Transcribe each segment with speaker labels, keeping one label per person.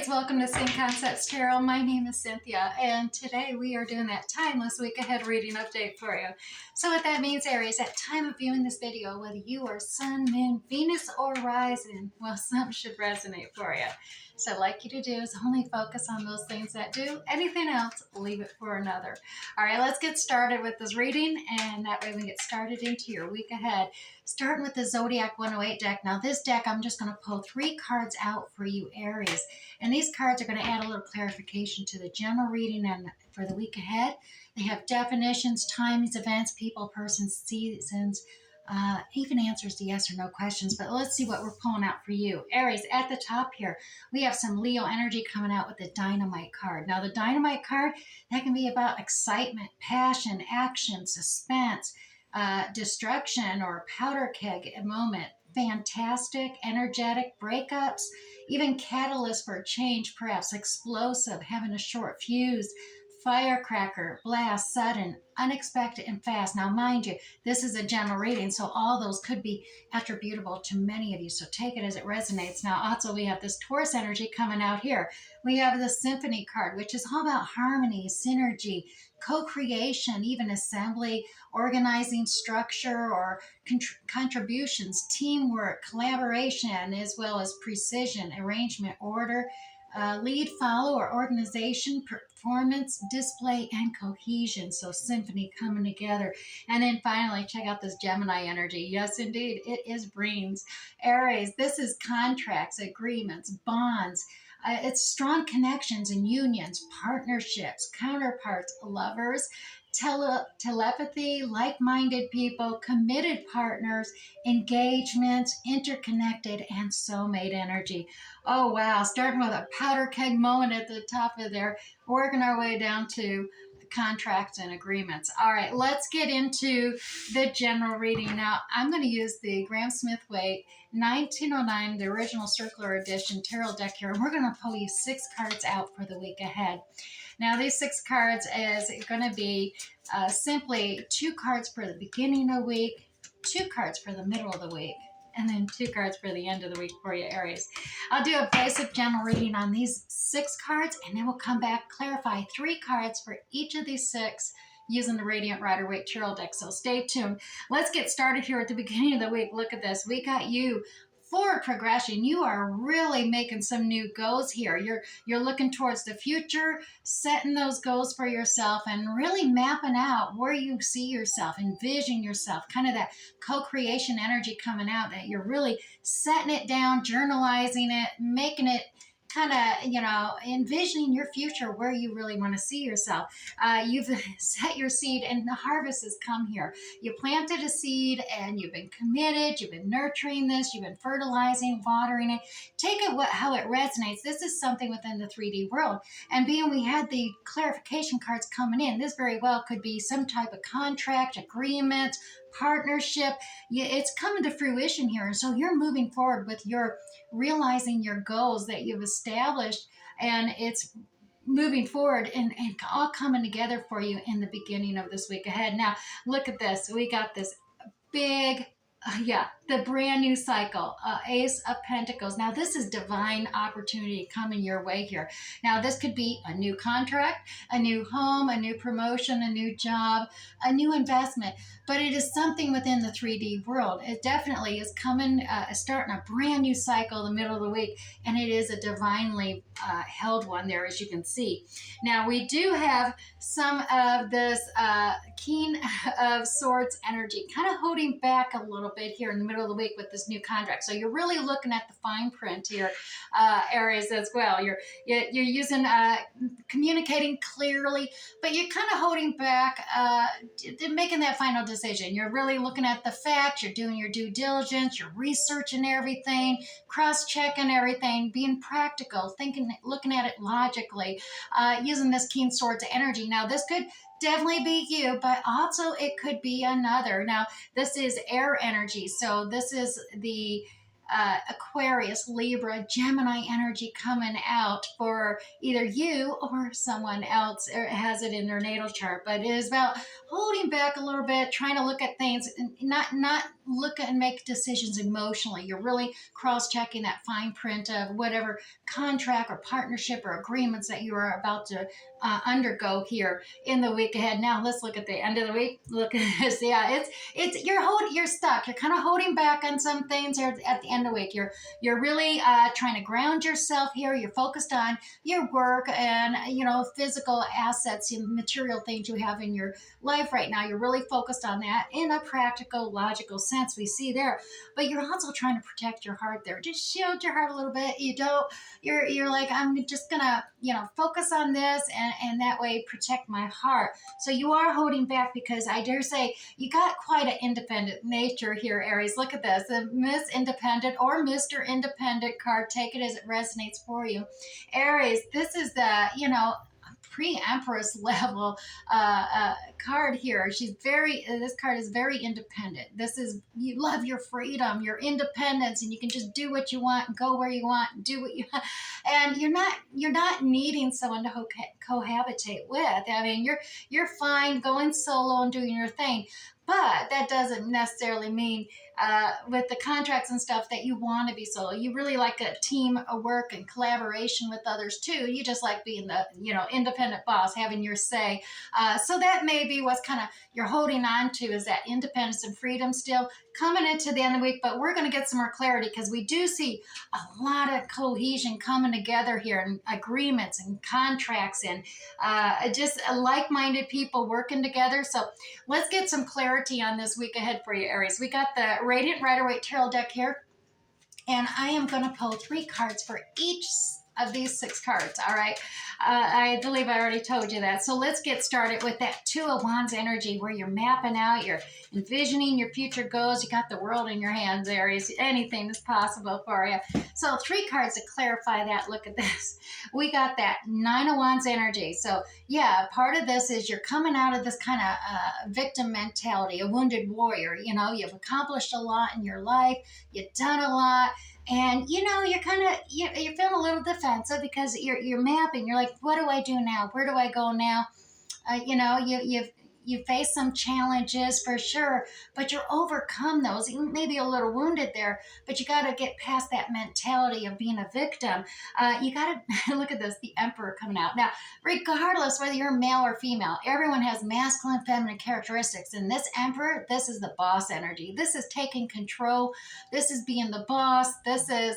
Speaker 1: Aries, welcome to Sync Concepts Tarot. My name is Cynthia, and today we are doing that timeless week ahead reading update for you. So what that means, Aries, at time of viewing this video, whether you are Sun, Moon, Venus, or Rising, well, some should resonate for you. So I'd like you to do is only focus on those things that do. Anything else, leave it for another. All right, let's get started with this reading, and that way we can get started into your week ahead. Starting with the Zodiac 108 deck. Now this deck, I'm just going to pull 3 cards out for you, Aries. And these cards are going to add a little clarification to the general reading and for the week ahead. They have definitions, timings, events, people, persons, seasons, even answers to yes or no questions. But let's see what we're pulling out for you. Aries, at the top here, we have some Leo energy coming out with the Dynamite card. Now the Dynamite card, that can be about excitement, passion, action, suspense, destruction, or powder keg moment. Fantastic, energetic breakups, even catalyst for change, perhaps explosive, having a short fuse, firecracker, blast, sudden, unexpected, and fast. Now, mind you, this is a general reading, so all those could be attributable to many of you, so take it as it resonates. Now, also, we have this Taurus energy coming out here. We have the Symphony card, which is all about harmony, synergy, co-creation, even assembly, organizing structure, or contributions, teamwork, collaboration, as well as precision, arrangement, order, lead, follow, or organization, performance, display, and cohesion. So symphony coming together. And then finally, check out this Gemini energy. Yes, indeed, it is brains. Aries, this is contracts, agreements, bonds. It's strong connections and unions, partnerships, counterparts, lovers, telepathy, like-minded people, committed partners, engagements, interconnected, and soulmate energy. Oh, wow. Starting with a powder keg moment at the top of there, working our way down to contracts and agreements. All right, let's get into the general reading. Now, I'm going to use the Graham Smith-Waite 1909, the original circular edition tarot deck here, and we're going to pull you 6 cards out for the week ahead. Now, these 6 cards is going to be simply 2 cards for the beginning of the week, 2 cards for the middle of the week, and then 2 cards for the end of the week for you, Aries. I'll do a basic general reading on these 6 cards, and then we'll come back, clarify 3 cards for each of these 6 using the Radiant Rider-Waite Tarot deck. So stay tuned. Let's get started here at the beginning of the week. Look at this. We got you. Forward progression. You are really making some new goals here. You're looking towards the future, setting those goals for yourself, and really mapping out where you see yourself, envision yourself, kind of that co-creation energy coming out, that you're really setting it down, journalizing it, making it kind of, envisioning your future, where you really want to see yourself. You've set your seed, and the harvest has come here. You planted a seed, and you've been committed. You've been nurturing this. You've been fertilizing, watering it. Take it how it resonates. This is something within the 3D world. And being we had the clarification cards coming in, this very well could be some type of contract, agreement, partnership. It's coming to fruition here. And so you're moving forward with your realizing your goals that you've established, and it's moving forward and all coming together for you in the beginning of this week ahead. Now, look at this. We got this big, the brand new cycle, Ace of Pentacles. Now, this is divine opportunity coming your way here. Now, this could be a new contract, a new home, a new promotion, a new job, a new investment, but it is something within the 3D world. It definitely is coming, starting a brand new cycle in the middle of the week, and it is a divinely held one there, as you can see. Now, we do have some of this King of Swords energy, kind of holding back a little bit here in the middle of the week with this new contract. So you're really looking at the fine print here, Aries, as well. You're using communicating clearly, but you're kind of holding back, making that final decision. You're really looking at the facts. You're doing your due diligence. You're researching everything, cross-checking everything, being practical, thinking, looking at it logically, using this King Swords energy. Now, this could definitely be you, but also it could be another. Now, this is air energy, so this is the Aquarius, Libra, Gemini energy coming out for either you or someone else has it in their natal chart. But it is about holding back a little bit, trying to look at things, and not look and make decisions emotionally. You're really cross-checking that fine print of whatever contract or partnership or agreements that you are about to undergo here in the week ahead. Now let's look at the end of the week. Look at this. Yeah, it's you're stuck. You're kind of holding back on some things or at the end of the week. You're really trying to ground yourself here. You're focused on your work and physical assets and material things you have in your life right now. You're really focused on that in a practical, logical sense. We see there, but you're also trying to protect your heart there. Just shield your heart a little bit. You're like, I'm just gonna focus on this and that way protect my heart. So you are holding back because I dare say you got quite an independent nature here, Aries. Look at this, the Miss Independent or Mr. Independent card. Take it as it resonates for you, Aries. This is the pre-empress level card here. This card is very independent. This is, you love your freedom, your independence, and you can just do what you want, go where you want, do what you want, and you're not needing someone to cohabitate with. I mean, you're fine going solo and doing your thing. But that doesn't necessarily mean with the contracts and stuff that you want to be solo. You really like a team of work and collaboration with others too. You just like being the independent boss, having your say. So that may be what's kind of you're holding on to, is that independence and freedom still coming into the end of the week. But we're going to get some more clarity because we do see a lot of cohesion coming together here, and agreements and contracts and just like-minded people working together. So let's get some clarity on this week ahead for you, Aries. We got the Radiant Rider-Waite Tarot deck here, and I am going to pull 3 cards for each of these 6 cards. All right. I believe I already told you that. So let's get started with that 2 of Wands energy, where you're mapping out, you're envisioning your future goals. You got the world in your hands, Aries. Anything is possible for you. So 3 cards to clarify that. Look at this. We got that 9 of Wands energy. So yeah, part of this is you're coming out of this kind of victim mentality, a wounded warrior. You've accomplished a lot in your life. You've done a lot. And you're kind of you're feeling a little defensive because you're mapping. You're like, what do I do now? Where do I go now? You face some challenges for sure, but you're overcome those. You may be a little wounded there, but you got to get past that mentality of being a victim. You got to look at this, the Emperor coming out. Now, regardless whether you're male or female, everyone has masculine and feminine characteristics. And this Emperor, this is the boss energy. This is taking control. This is being the boss. This is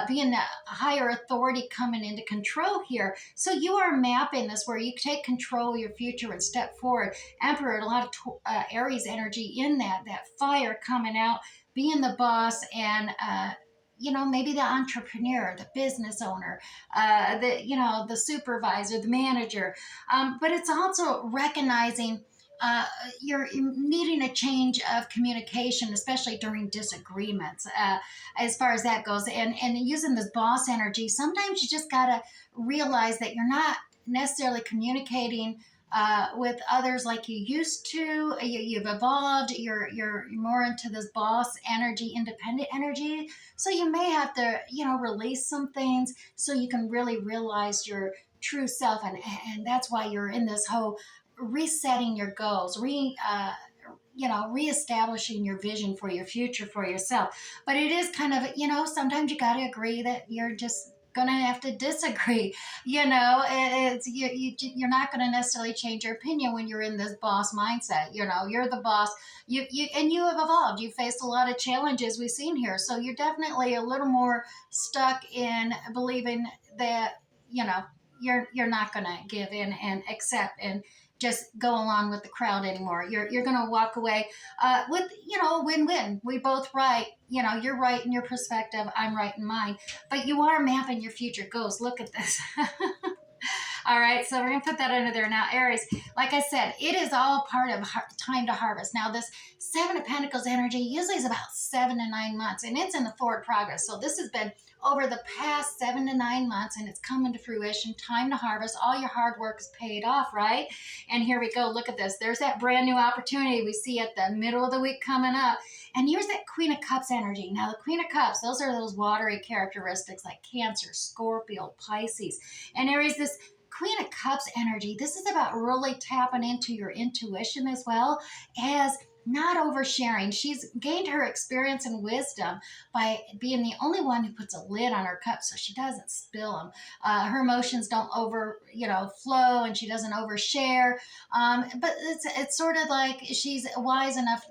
Speaker 1: being the higher authority coming into control here. So you are mapping this where you take control of your future and step forward. Emperor, a lot of Aries energy in that fire coming out, being the boss, and maybe the entrepreneur, the business owner, the supervisor, the manager. But it's also recognizing you're needing a change of communication, especially during disagreements, as far as that goes. And using this boss energy, sometimes you just gotta realize that you're not necessarily communicating with others like you used to. You've evolved. You're more into this boss energy, independent energy. So you may have to, release some things so you can really realize your true self, and that's why you're in this whole resetting your goals, reestablishing your vision for your future for yourself. But it is kind of, sometimes you got to agree that you're just gonna have to disagree. You're not gonna necessarily change your opinion when you're in this boss mindset. You're the boss. You have evolved. You faced a lot of challenges we've seen here, so you're definitely a little more stuck in believing that you're not gonna give in and accept and just go along with the crowd anymore. You're going to walk away with, a win-win. We both right. You're right in your perspective. I'm right in mine. But you are mapping your future goals. Look at this. All right, so we're going to put that under there. Now, Aries, like I said, it is all part of time to harvest. Now, this Seven of Pentacles energy usually is about 7 to 9 months, and it's in the forward progress. So this has been over the past 7 to 9 months, and it's coming to fruition. Time to harvest. All your hard work is paid off, right? And here we go. Look at this. There's that brand new opportunity we see at the middle of the week coming up. And here's that Queen of Cups energy. Now, the Queen of Cups, those are those watery characteristics like Cancer, Scorpio, Pisces. And Aries, this Queen of Cups energy, this is about really tapping into your intuition as well as not oversharing. She's gained her experience and wisdom by being the only one who puts a lid on her cup so she doesn't spill them. Her emotions don't flow, and she doesn't overshare. But it's sort of like she's wise enough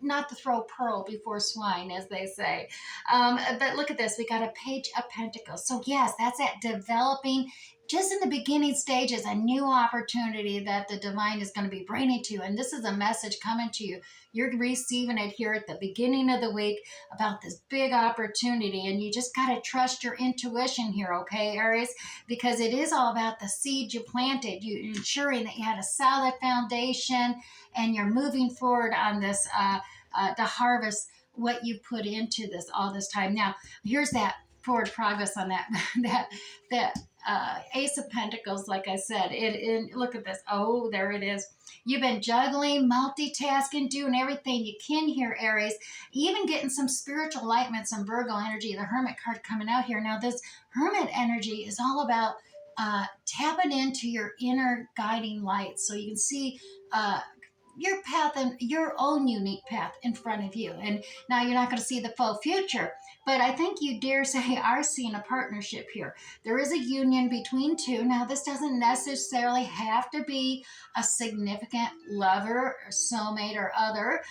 Speaker 1: not to throw pearl before swine, as they say. But look at this. We got a Page of Pentacles. So yes, that's that developing, just in the beginning stages, a new opportunity that the divine is going to be bringing to you. And this is a message coming to you. You're receiving it here at the beginning of the week about this big opportunity. And you just got to trust your intuition here, okay, Aries? Because it is all about the seed you planted, you ensuring that you had a solid foundation and you're moving forward on this to harvest what you put into this all this time. Now, here's that forward progress on that that Ace of Pentacles. Like I said, look at this. Oh, there it is. You've been juggling, multitasking, doing everything you can here, Aries. Even getting some spiritual enlightenment, some Virgo energy. The Hermit card coming out here. Now, this Hermit energy is all about tapping into your inner guiding light, so you can see your path and your own unique path in front of you. And now you're not going to see the full future, but I think you dare say are seeing a partnership here. There is a union between two. Now, this doesn't necessarily have to be a significant lover or soulmate or other.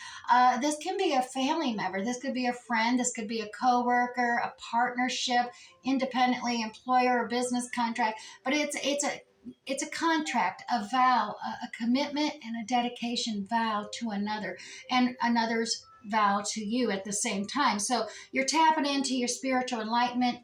Speaker 1: This can be a family member. This could be a friend. This could be a coworker, a partnership, independently employer or business contract. But it's a contract, a vow, a commitment, and a dedication vow to another, and another's vow to you at the same time. So you're tapping into your spiritual enlightenment,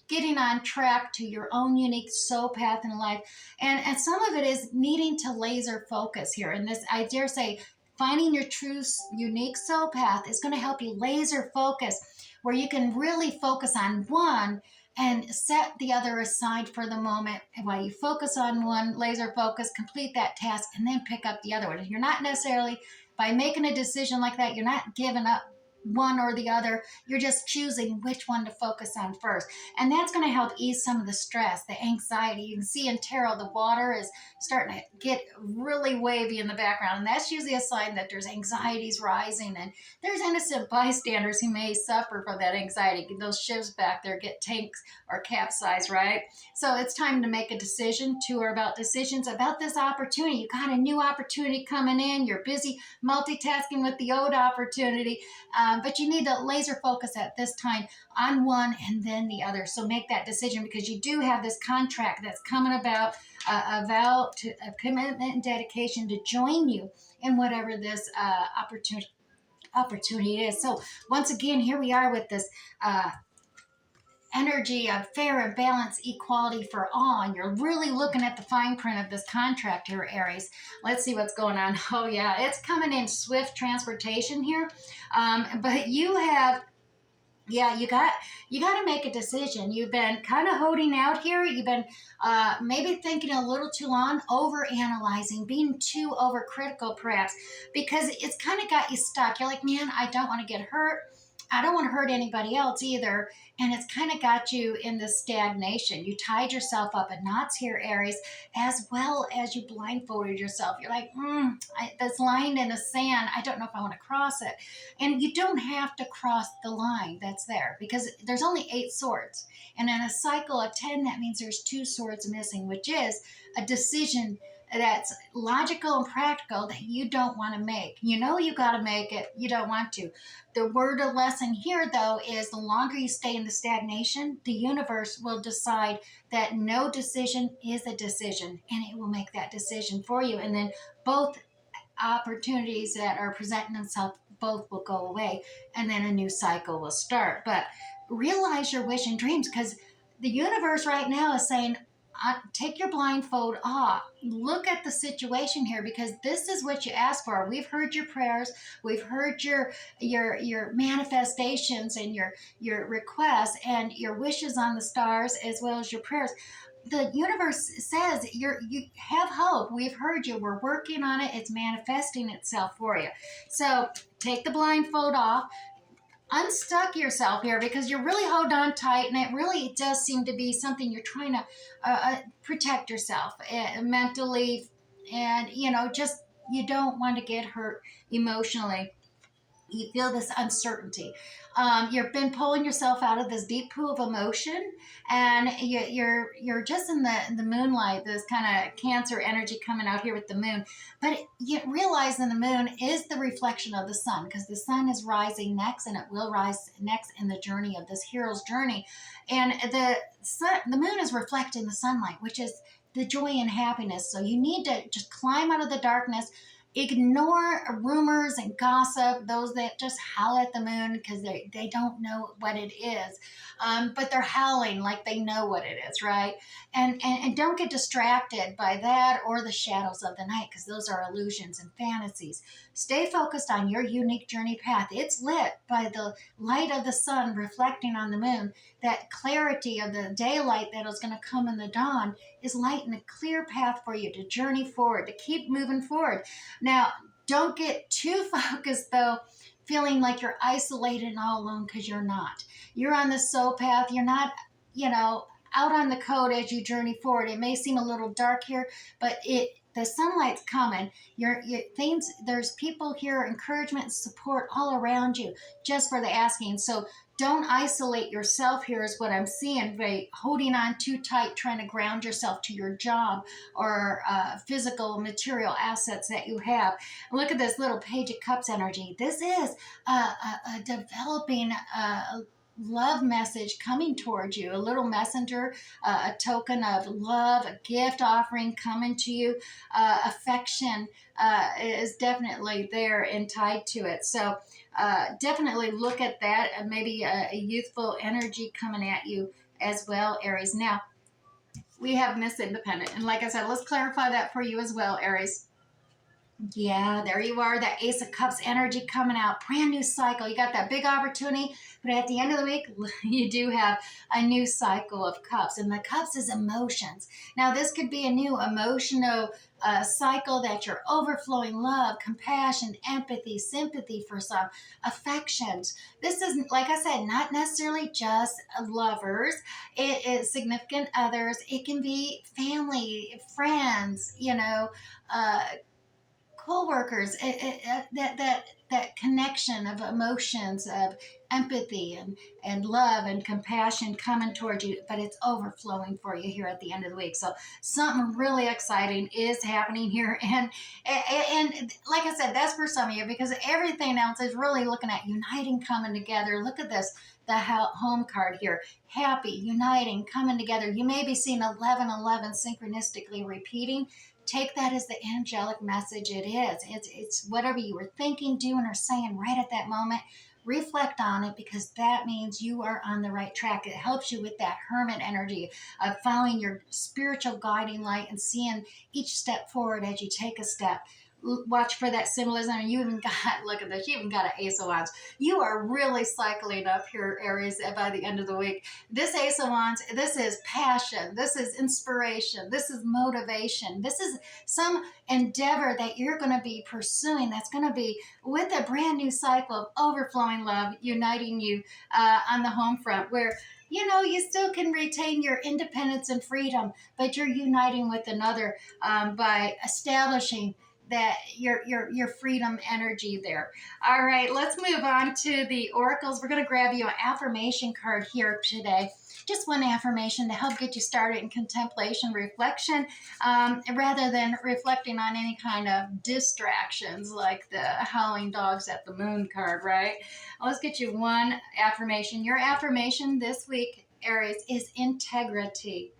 Speaker 1: getting on track to your own unique soul path in life. And some of it is needing to laser focus here. And this, I dare say, finding your true unique soul path is going to help you laser focus, where you can really focus on one and set the other aside for the moment. And while you focus on one, laser focus, complete that task, and then pick up the other one. You're not necessarily, by making a decision like that, you're not giving up one or the other. You're just choosing which one to focus on first. And that's going to help ease some of the stress, the anxiety. You can see in tarot, the water is starting to get really wavy in the background. And that's usually a sign that there's anxieties rising, and there's innocent bystanders who may suffer from that anxiety. Those ships back there get tanks or capsized, right? So it's time to make a decision. Two are about decisions about this opportunity. You got a new opportunity coming in. You're busy multitasking with the old opportunity. But you need to laser focus at this time on one and then the other. So make that decision, because you do have this contract that's coming about, a vow to a commitment and dedication to join you in whatever this opportunity is. So once again, here we are with this energy of fair and balanced equality for all. And you're really looking at the fine print of this contract here, Aries. Let's see what's going on. Oh yeah, it's coming in swift transportation here. But you have, yeah, you got to make a decision. You've been kind of holding out here. You've been maybe thinking a little too long, over analyzing, being too overcritical perhaps, because it's kind of got you stuck. You're like, man, I don't want to get hurt. I don't want to hurt anybody else either. And it's kind of got you in this stagnation. You tied yourself up in knots here, Aries, as well as you blindfolded yourself. You're like, that's line in the sand. I don't know if I want to cross it. And you don't have to cross the line that's there, because there's only 8 swords. And in a cycle of 10, that means there's 2 swords missing, which is a decision that's logical and practical that you don't want to make. You know you got to make it. You don't want to. The word of lesson here, though, is the longer you stay in the stagnation, the universe will decide that no decision is a decision, and it will make that decision for you. And then both opportunities that are presenting themselves, both will go away, and then a new cycle will start. But realize your wish and dreams, because the universe right now is saying, take your blindfold off. Look at the situation here, because this is what you asked for. We've heard your prayers. We've heard your manifestations and your requests and your wishes on the stars, as well as your prayers. The universe says you have hope. We've heard you. We're working on it. It's manifesting itself for you. So take the blindfold off, unstuck yourself here, because you're really holding on tight, and it really does seem to be something you're trying to protect yourself mentally, and just you don't want to get hurt emotionally. You feel this uncertainty. You've been pulling yourself out of this deep pool of emotion, and you're just in the moonlight. This kind of Cancer energy coming out here with the moon, but you realize the moon is the reflection of the sun, because the sun is rising next, and it will rise next in the journey of this hero's journey, and the moon is reflecting the sunlight, which is the joy and happiness. So you need to just climb out of the darkness. Ignore rumors and gossip, those that just howl at the moon because they don't know what it is. But they're howling like they know what it is, right? And don't get distracted by that or the shadows of the night, because those are illusions and fantasies. Stay focused on your unique journey path. It's lit by the light of the sun reflecting on the moon. That clarity of the daylight that is going to come in the dawn is lighting a clear path for you to journey forward, to keep moving forward. Now, don't get too focused, though, feeling like you're isolated and all alone, because you're not. You're on the soul path. You're not, out on the code as you journey forward. It may seem a little dark here, but the sunlight's coming. Things, there's people here, encouragement and support all around you, just for the asking. So don't isolate yourself here, is what I'm seeing, by holding on too tight, trying to ground yourself to your job or physical material assets that you have. Look at this little Page of Cups energy. This is a developing love message coming towards you, a little messenger, a token of love, a gift offering coming to you. Affection is definitely there and tied to it. So definitely look at that, maybe a youthful energy coming at you as well, Aries. Now, we have Miss Independent. And like I said, let's clarify that for you as well, Aries. Yeah, there you are. That Ace of Cups energy coming out. Brand new cycle. You got that big opportunity, but at the end of the week, you do have a new cycle of cups. And the cups is emotions. Now, this could be a new emotional cycle that you're overflowing love, compassion, empathy, sympathy for some, affections. This isn't, like I said, not necessarily just lovers. It is significant others. It can be family, friends, co-workers, that connection of emotions, of empathy and love and compassion coming towards you, but it's overflowing for you here at the end of the week. So something really exciting is happening here, and like I said, that's for some of you, because everything else is really looking at uniting, coming together. Look at this, the home card here, happy, uniting, coming together. You may be seeing 1111 synchronistically repeating. Take that as the angelic message it is. It's whatever you were thinking, doing, or saying right at that moment. Reflect on it, because that means you are on the right track. It helps you with that hermit energy of following your spiritual guiding light and seeing each step forward as you take a step. Watch for that symbolism. And you even got, look at this, you even got an Ace of Wands. You are really cycling up here, Aries, by the end of the week. This Ace of Wands, this is passion, this is inspiration, this is motivation, this is some endeavor that you're going to be pursuing that's going to be with a brand new cycle of overflowing love, uniting you on the home front, where you still can retain your independence and freedom, but you're uniting with another by establishing that your freedom energy there. All right, let's move on to the oracles. We're going to grab you an affirmation card here today. Just one affirmation to help get you started in contemplation, reflection, rather than reflecting on any kind of distractions like the howling dogs at the moon card, right? Let's get you one affirmation. Your affirmation this week, Aries, is integrity.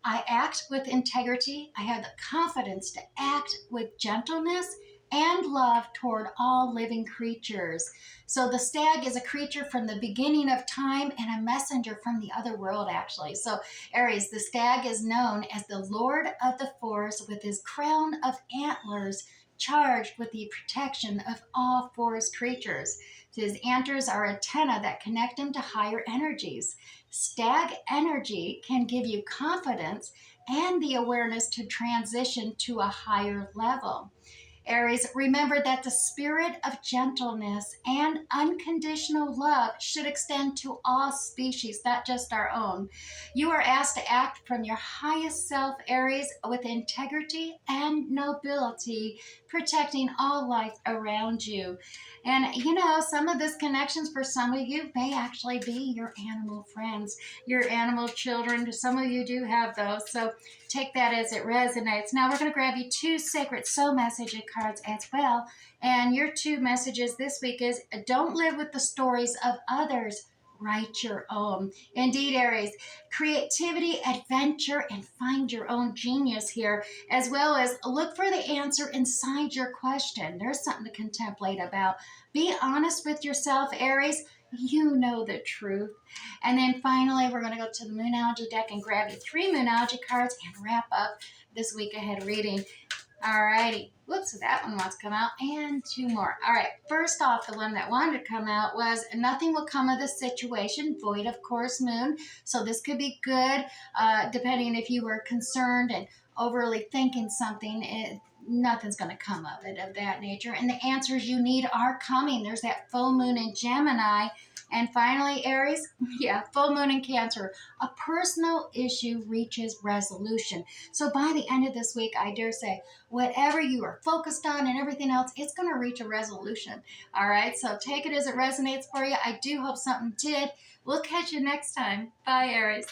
Speaker 1: I act with integrity. I have the confidence to act with gentleness and love toward all living creatures. So the stag is a creature from the beginning of time and a messenger from the other world, actually. So Aries, the stag is known as the Lord of the Forest with his crown of antlers charged with the protection of all forest creatures. So his antlers are antennae that connect him to higher energies. Stag energy can give you confidence and the awareness to transition to a higher level. Aries, remember that the spirit of gentleness and unconditional love should extend to all species, not just our own. You are asked to act from your highest self, Aries, with integrity and nobility, protecting all life around you. And some of these connections for some of you may actually be your animal friends, your animal children. Some of you do have those. So take that as it resonates. Now we're going to grab you two sacred soul message cards as well. And your two messages this week is don't live with the stories of others. Write your own. Indeed, Aries, creativity, adventure, and find your own genius here, as well as look for the answer inside your question. There's something to contemplate about. Be honest with yourself, Aries. You know the truth. And then finally, we're going to go to the Moonology deck and grab you three Moonology cards and wrap up this week ahead reading. Alrighty. Whoops, that one wants to come out, and two more. All right, first off, the one that wanted to come out was nothing will come of this situation, void of course, moon. So this could be good, depending if you were concerned and overly thinking something. Nothing's going to come of it of that nature. And the answers you need are coming. There's that full moon in Gemini. And finally, Aries, full moon in Cancer. A personal issue reaches resolution. So by the end of this week, I dare say, whatever you are focused on and everything else, it's going to reach a resolution. All right, so take it as it resonates for you. I do hope something did. We'll catch you next time. Bye, Aries.